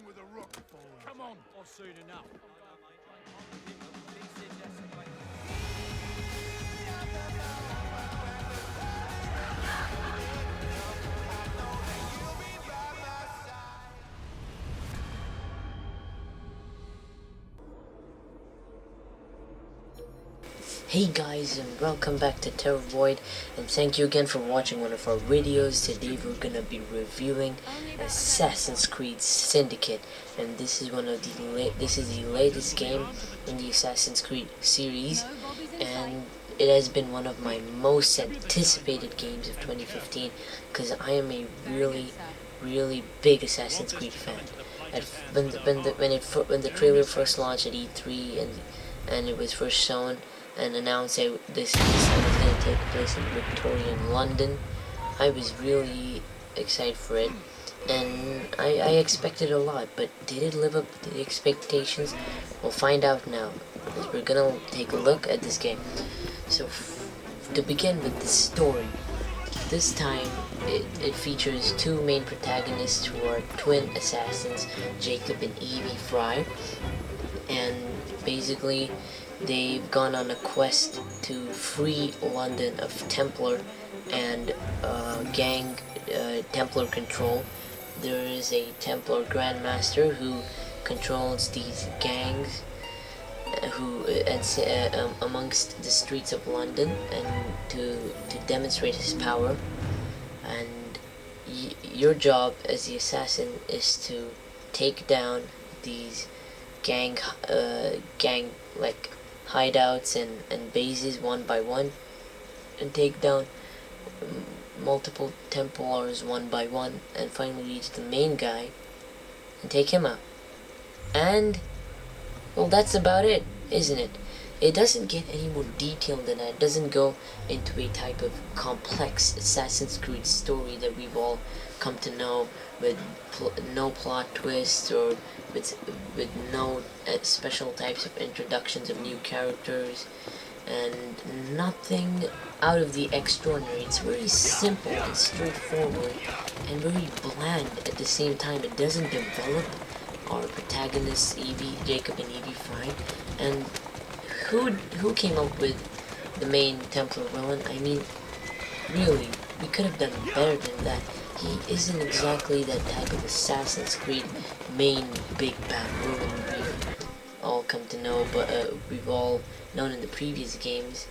done with a rook. Come on. Or soon enough. Hey guys, and welcome back to Terror Void, and thank you again for watching one of our videos. Today we're gonna be reviewing Assassin's Creed Syndicate, and this is the latest game in the Assassin's Creed series, and it has been one of my most anticipated games of 2015 because I am a really big Assassin's Creed fan. When the trailer first launched at E3 and it was first shown and announced that this game was going to take place in Victorian London, I was really excited for it, and I expected a lot, but did it live up to the expectations? We'll find out now, because we're gonna take a look at this game. So, to begin with the story, this time it features two main protagonists who are twin assassins, Jacob and Evie Fry, and basically they've gone on a quest to free London of Templar and Templar control. There is a Templar Grandmaster who controls these gangs amongst the streets of London, and to demonstrate his power. And your job as the assassin is to take down these gang like hideouts and bases one by one, and take down multiple Templars one by one, and finally reach the main guy and take him out. And well, that's about it, isn't it? It doesn't get any more detailed than that. It doesn't go into a type of complex Assassin's Creed story that we've all come to know, with no plot twists or with no special types of introductions of new characters, and nothing out of the extraordinary. It's very simple and straightforward and very bland at the same time. It doesn't develop our protagonists, Jacob and Evie Fry, and who came up with the main Templar villain? I mean, really, we could have done better than that. He isn't exactly that type of Assassin's Creed main big bad villain we've all come to know, but we've all known in the previous games.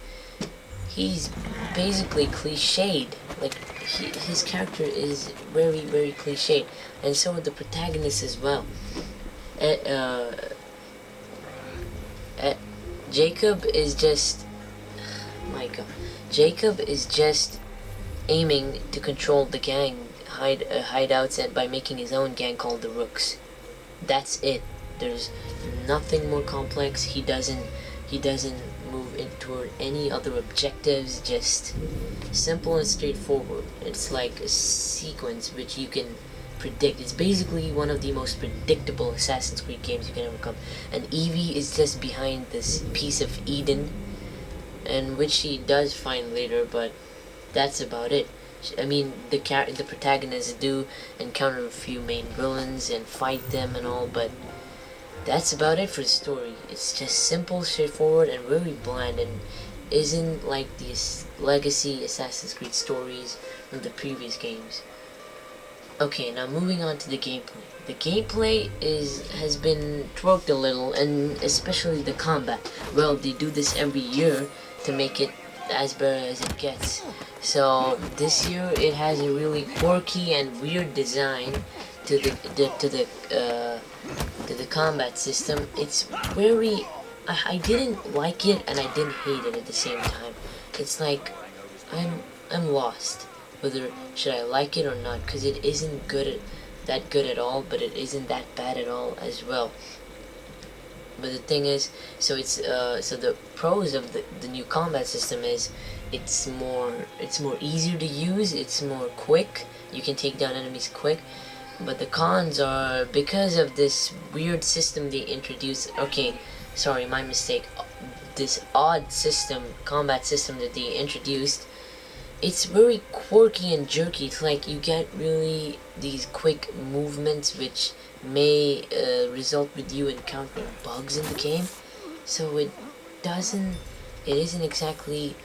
He's basically cliched. Like, his character is very cliched, and so are the protagonists as well. Jacob is just, my God, Jacob is just aiming to control the gang hideouts, and by making his own gang called the Rooks. That's it. There's nothing more complex. He doesn't move toward any other objectives. Just simple and straightforward. It's like a sequence which you can predict. It's basically one of the most predictable Assassin's Creed games you can ever come. And Evie is just behind this piece of Eden, and which she does find later, but that's about it. I mean, the protagonists do encounter a few main villains and fight them and all, but that's about it for the story. It's just simple, straightforward, and very bland, and isn't like the legacy Assassin's Creed stories from the previous games. Okay, now moving on to the gameplay. The gameplay has been tweaked a little, and especially the combat. Well, they do this every year to make it as better as it gets. So this year it has a really quirky and weird design to the combat system. It's very, I didn't like it and I didn't hate it at the same time. It's like I'm lost whether should I like it or not, because it isn't that good at all, but it isn't that bad at all as well. But the thing is, so the pros of the new combat system is it's more easier to use, it's more quick, you can take down enemies quick. But the cons are, because of this weird system they introduced, okay, sorry, my mistake, this odd combat system that they introduced, it's very quirky and jerky. It's like you get really these quick movements which may result with you encountering bugs in the game. So doesn't it isn't exactly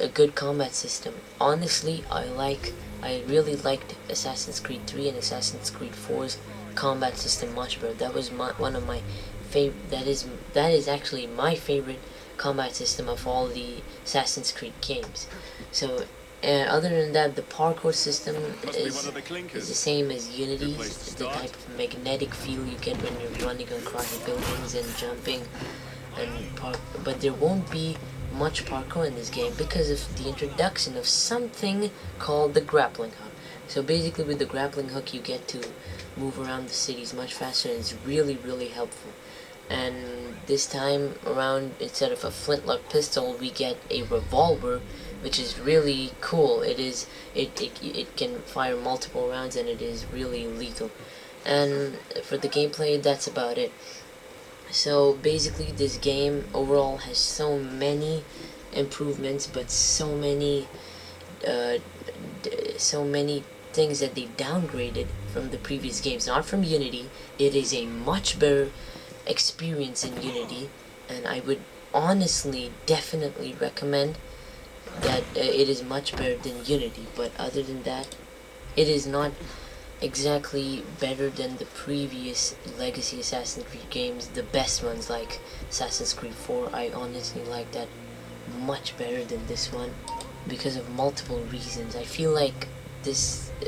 a good combat system. Honestly, I really liked Assassin's Creed 3 and Assassin's Creed 4's combat system much better. That was one of my favorite. That is actually my favorite combat system of all the Assassin's Creed games. So, other than that, the parkour system is the same as Unity's. The type of magnetic feel you get when you're running across buildings and jumping, but there won't be much parkour in this game because of the introduction of something called the grappling hook. So basically with the grappling hook you get to move around the cities much faster, and it's really helpful. And this time around, instead of a flintlock pistol, we get a revolver, which is really cool. It can fire multiple rounds, and it is really lethal. And for the gameplay, that's about it. So basically this game overall has so many improvements, but so many things that they downgraded from the previous games, not from Unity. It is a much better experience in Unity, and I would honestly definitely recommend that it is much better than Unity. But other than that, it is not exactly better than the previous legacy Assassin's Creed games, the best ones like Assassin's Creed 4. I honestly like that much better than this one because of multiple reasons. I feel like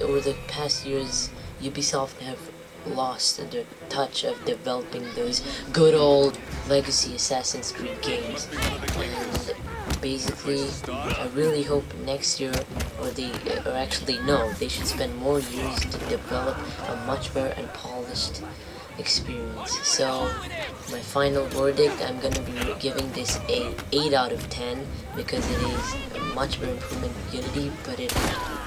over the past years, Ubisoft have lost the touch of developing those good old legacy Assassin's Creed games, and basically I really hope next year, or actually no, they should spend more years to develop a much better and polished experience. So my final verdict, I'm gonna be giving this a 8 out of 10 because it is a much better improvement in Unity, but it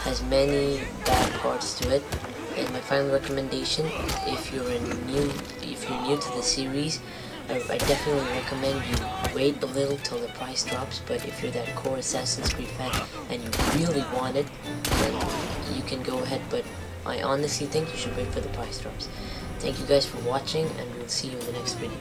has many bad parts to it. And my final recommendation, if you're new to the series, I definitely recommend you wait a little till the price drops. But if you're that core Assassin's Creed fan and you really want it, then you can go ahead. But I honestly think you should wait for the price drops. Thank you guys for watching, and we'll see you in the next video.